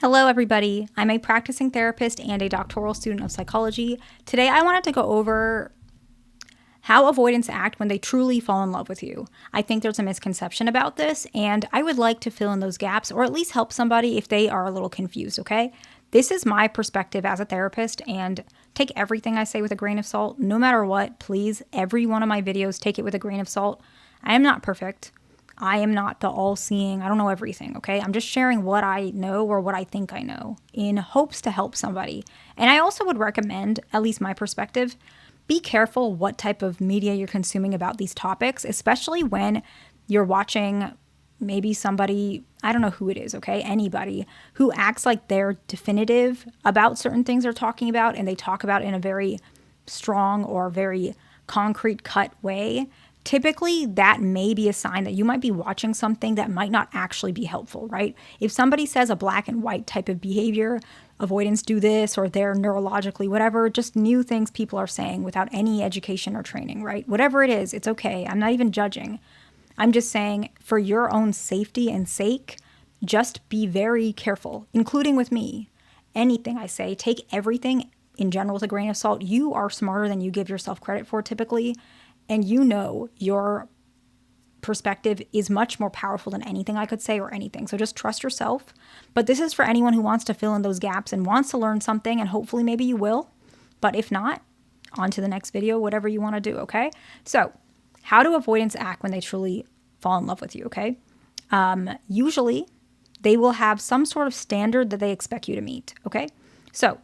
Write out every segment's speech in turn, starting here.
Hello, everybody. I'm a practicing therapist and a doctoral student of psychology. Today, I wanted to go over how avoidants act when they truly fall in love with you. I think there's a misconception about this, and I would like to fill in those gaps or at least help somebody if they are a little confused, okay? This is my perspective as a therapist, and take everything I say with a grain of salt. No matter what, please, every one of my videos, take it with a grain of salt. I am not perfect. I am not the all-seeing, I don't know everything, okay? I'm just sharing what I know or what I think I know in hopes to help somebody. And I also would recommend, at least my perspective, be careful what type of media you're consuming about these topics, especially when you're watching maybe somebody, I don't know who it is, okay? Anybody who acts like they're definitive about certain things they're talking about and they talk about it in a very strong or very concrete cut way. Typically, that may be a sign that you might be watching something that might not actually be helpful, right? If somebody says a black and white type of behavior, avoidants do this, or they're neurologically whatever, just new things people are saying without any education or training, right? Whatever it is, it's okay. I'm not even judging. I'm just saying for your own safety and sake, just be very careful, including with me. Anything I say, take everything in general with a grain of salt. You are smarter than you give yourself credit for typically. And you know your perspective is much more powerful than anything I could say or anything. So just trust yourself. But this is for anyone who wants to fill in those gaps and wants to learn something, and hopefully maybe you will. But if not, on to the next video, whatever you want to do, okay? So how do avoidants act when they truly fall in love with you, okay? Usually they will have some sort of standard that they expect you to meet, okay? So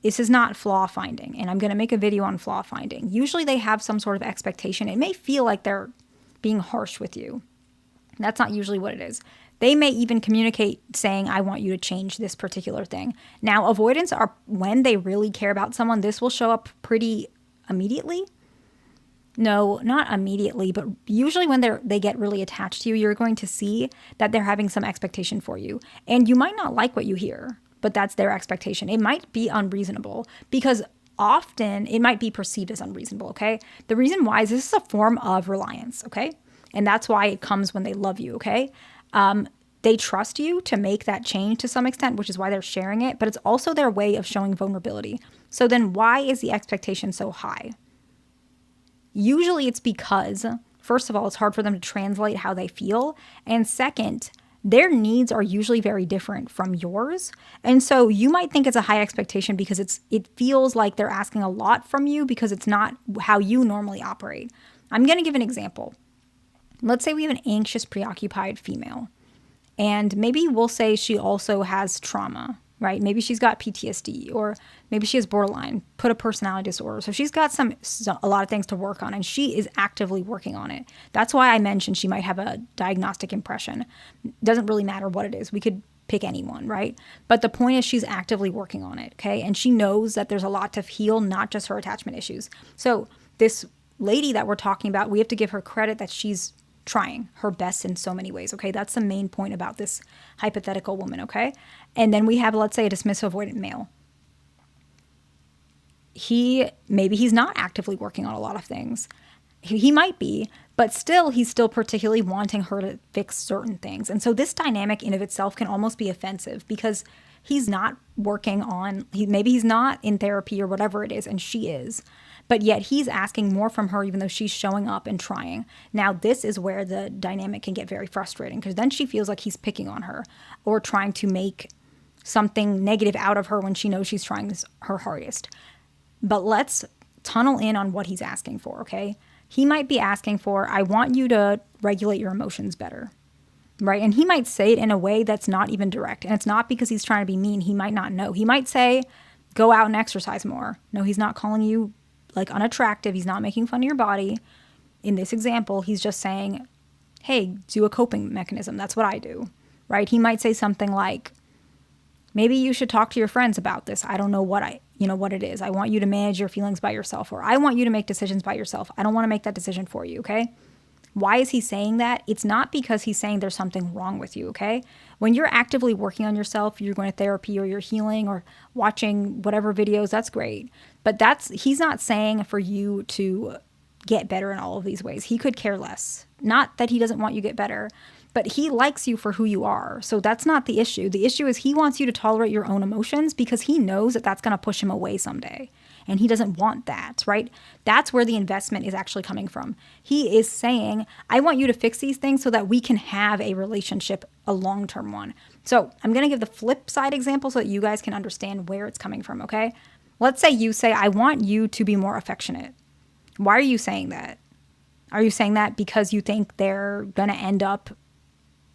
this is not flaw finding, and I'm going to make a video on flaw finding. Usually they have some sort of expectation. It may feel like they're being harsh with you. That's not usually what it is. They may even communicate saying, I want you to change this particular thing. Now, avoidants are, when they really care about someone, this will show up pretty immediately. No, not immediately, but usually when they get really attached to you, you're going to see that they're having some expectation for you. And you might not like what you hear, but that's their expectation. It might be unreasonable because often it might be perceived as unreasonable, okay? The reason why is this is a form of reliance, okay? And that's why it comes when they love you, okay? They trust you to make that change to some extent, which is why they're sharing it, but it's also their way of showing vulnerability. So then why is the expectation so high? Usually it's because, first of all, it's hard for them to translate how they feel. And second, their needs are usually very different from yours. And so you might think it's a high expectation because it feels like they're asking a lot from you because it's not how you normally operate. I'm going to give an example. Let's say we have an anxious, preoccupied female. And maybe we'll say she also has trauma, right? Maybe she's got PTSD, or maybe she has borderline, put a personality disorder. So she's got a lot of things to work on, and she is actively working on it. That's why I mentioned she might have a diagnostic impression. Doesn't really matter what it is. We could pick anyone, right? But the point is she's actively working on it, okay? And she knows that there's a lot to heal, not just her attachment issues. So this lady that we're talking about, we have to give her credit that she's trying her best in so many ways, okay? That's the main point about this hypothetical woman, okay? And then we have, let's say, a dismissive avoidant male. Maybe he's not actively working on a lot of things. He might be, but still, he's still particularly wanting her to fix certain things. And so this dynamic in of itself can almost be offensive because he's not working on, maybe he's not in therapy or whatever it is, and she is. But yet he's asking more from her even though she's showing up and trying. Now, this is where the dynamic can get very frustrating because then she feels like he's picking on her or trying to make something negative out of her when she knows she's trying her hardest. But let's tunnel in on what he's asking for, okay? He might be asking for, I want you to regulate your emotions better, right? And he might say it in a way that's not even direct. And it's not because he's trying to be mean. He might not know. He might say, go out and exercise more. No, he's not calling you like unattractive. He's not making fun of your body. In this example, he's just saying, hey, do a coping mechanism. That's what I do, right? He might say something like, maybe you should talk to your friends about this. I don't know what it is. I want you to manage your feelings by yourself, or I want you to make decisions by yourself. I don't want to make that decision for you, okay? Why is he saying that? It's not because he's saying there's something wrong with you, okay? When you're actively working on yourself, you're going to therapy or you're healing or watching whatever videos, that's great. But he's not saying for you to get better in all of these ways. He could care less. Not that he doesn't want you to get better, But he likes you for who you are. So that's not the issue. The issue is he wants you to tolerate your own emotions because he knows that that's going to push him away someday. And he doesn't want that, right? That's where the investment is actually coming from. He is saying, I want you to fix these things so that we can have a relationship, a long-term one. So I'm going to give the flip side example so that you guys can understand where it's coming from, okay? Let's say you say, I want you to be more affectionate. Why are you saying that? Are you saying that because you think they're going to end up,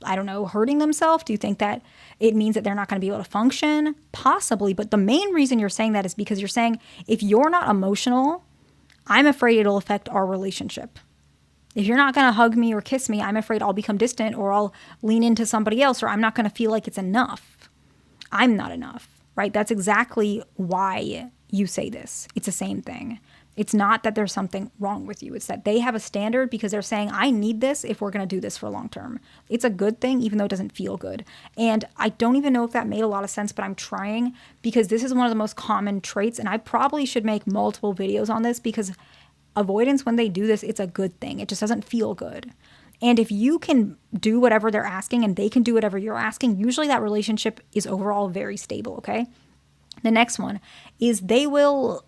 I don't know, hurting themselves? Do you think that it means that they're not going to be able to function? Possibly. But the main reason you're saying that is because you're saying, if you're not emotional, I'm afraid it'll affect our relationship. If you're not going to hug me or kiss me, I'm afraid I'll become distant or I'll lean into somebody else or I'm not going to feel like it's enough. I'm not enough, right? That's exactly why you say this. It's the same thing. It's not that there's something wrong with you. It's that they have a standard because they're saying, I need this if we're going to do this for long term. It's a good thing, even though it doesn't feel good. And I don't even know if that made a lot of sense, but I'm trying because this is one of the most common traits. And I probably should make multiple videos on this because avoidance, when they do this, it's a good thing. It just doesn't feel good. And if you can do whatever they're asking and they can do whatever you're asking, usually that relationship is overall very stable, okay? The next one is they will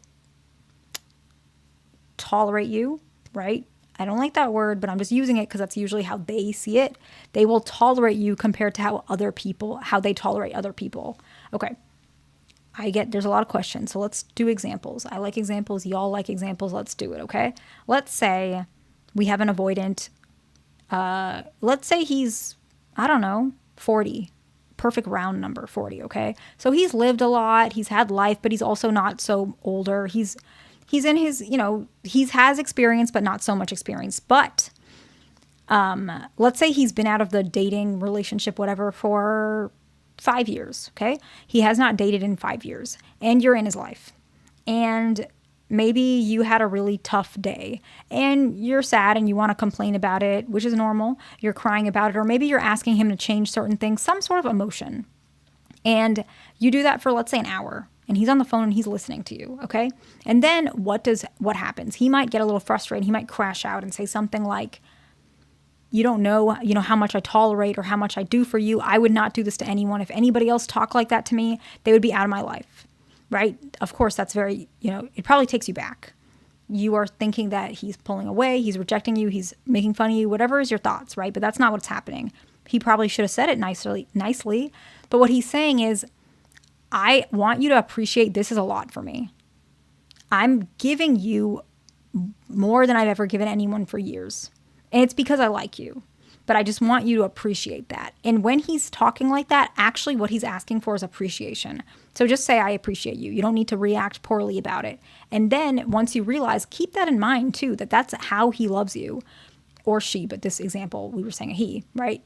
tolerate you, right? I don't like that word, but I'm just using it because that's usually how they see it. They will tolerate you compared to how they tolerate other people. Okay. There's a lot of questions. So let's do examples. I like examples. Y'all like examples. Let's do it. Okay. Let's say we have an avoidant. Let's say he's, I don't know, 40. Perfect round number, 40. Okay. So he's lived a lot. He's had life, but he's also not so older. He's in his, he has experience, but not so much experience. But let's say he's been out of the dating relationship, whatever, for 5 years, okay? He has not dated in 5 years, and you're in his life. And maybe you had a really tough day, and you're sad, and you want to complain about it, which is normal. You're crying about it, or maybe you're asking him to change certain things, some sort of emotion. And you do that for, let's say, an hour. And he's on the phone and he's listening to you, okay? And then what happens? He might get a little frustrated. He might crash out and say something like, you don't know, how much I tolerate or how much I do for you. I would not do this to anyone. If anybody else talked like that to me, they would be out of my life, right? Of course, that's very, it probably takes you back. You are thinking that he's pulling away, he's rejecting you, he's making fun of you, whatever is your thoughts, right? But that's not what's happening. He probably should have said it nicely. But what he's saying is, I want you to appreciate this is a lot for me. I'm giving you more than I've ever given anyone for years. And it's because I like you. But I just want you to appreciate that. And when he's talking like that, actually what he's asking for is appreciation. So just say, I appreciate you. You don't need to react poorly about it. And then once you realize, keep that in mind too, that that's how he loves you. Or she, but this example, we were saying a he, right?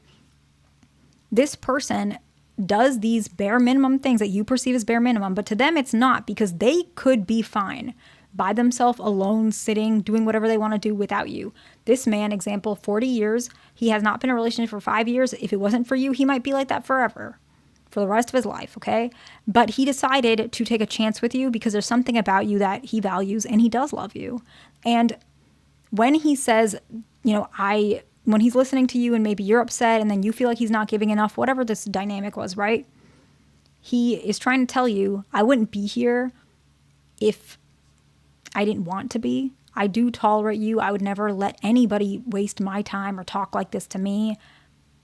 This person does these bare minimum things that you perceive as bare minimum, but to them it's not, because they could be fine by themselves, alone, sitting, doing whatever they want to do without you. This man, example, 40 years, he has not been in a relationship for 5 years. If it wasn't for you, he might be like that forever, for the rest of his life, okay? But he decided to take a chance with you because there's something about you that he values and he does love you. And when he says, when he's listening to you and maybe you're upset and then you feel like he's not giving enough, whatever this dynamic was, right? He is trying to tell you, I wouldn't be here if I didn't want to be. I do tolerate you. I would never let anybody waste my time or talk like this to me.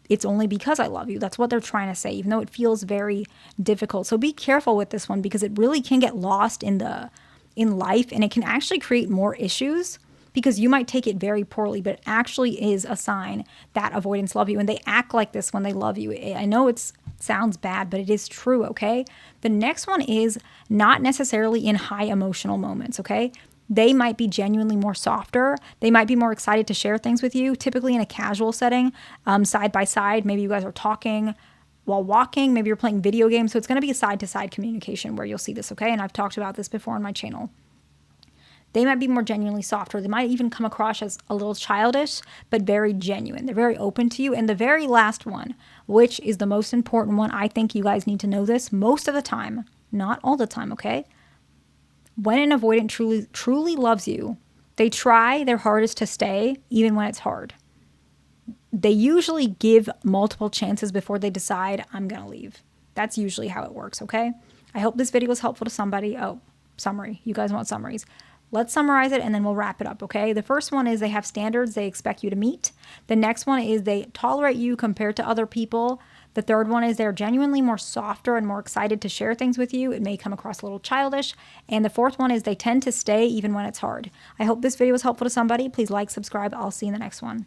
It's only because I love you. That's what they're trying to say, even though it feels very difficult. So be careful with this one because it really can get lost in life, and it can actually create more issues. Because you might take it very poorly, but it actually is a sign that avoidants love you. And they act like this when they love you. I know it sounds bad, but it is true, okay? The next one is not necessarily in high emotional moments, okay? They might be genuinely more softer. They might be more excited to share things with you, typically in a casual setting, side by side. Maybe you guys are talking while walking. Maybe you're playing video games. So it's going to be a side-to-side communication where you'll see this, okay? And I've talked about this before on my channel. They might be more genuinely softer. They might even come across as a little childish, but very genuine. They're very open to you. And the very last one, which is the most important one, I think you guys need to know this most of the time, not all the time, okay? When an avoidant truly loves you, they try their hardest to stay, even when it's hard. they usually give multiple chances before they decide, I'm going to leave. That's usually how it works, okay? I hope this video was helpful to somebody. Oh, summary. You guys want summaries. Let's summarize it and then we'll wrap it up, okay? The first one is they have standards they expect you to meet. The next one is they tolerate you compared to other people. The third one is they're genuinely more softer and more excited to share things with you. It may come across a little childish. And the fourth one is they tend to stay even when it's hard. I hope this video was helpful to somebody. Please like, subscribe. I'll see you in the next one.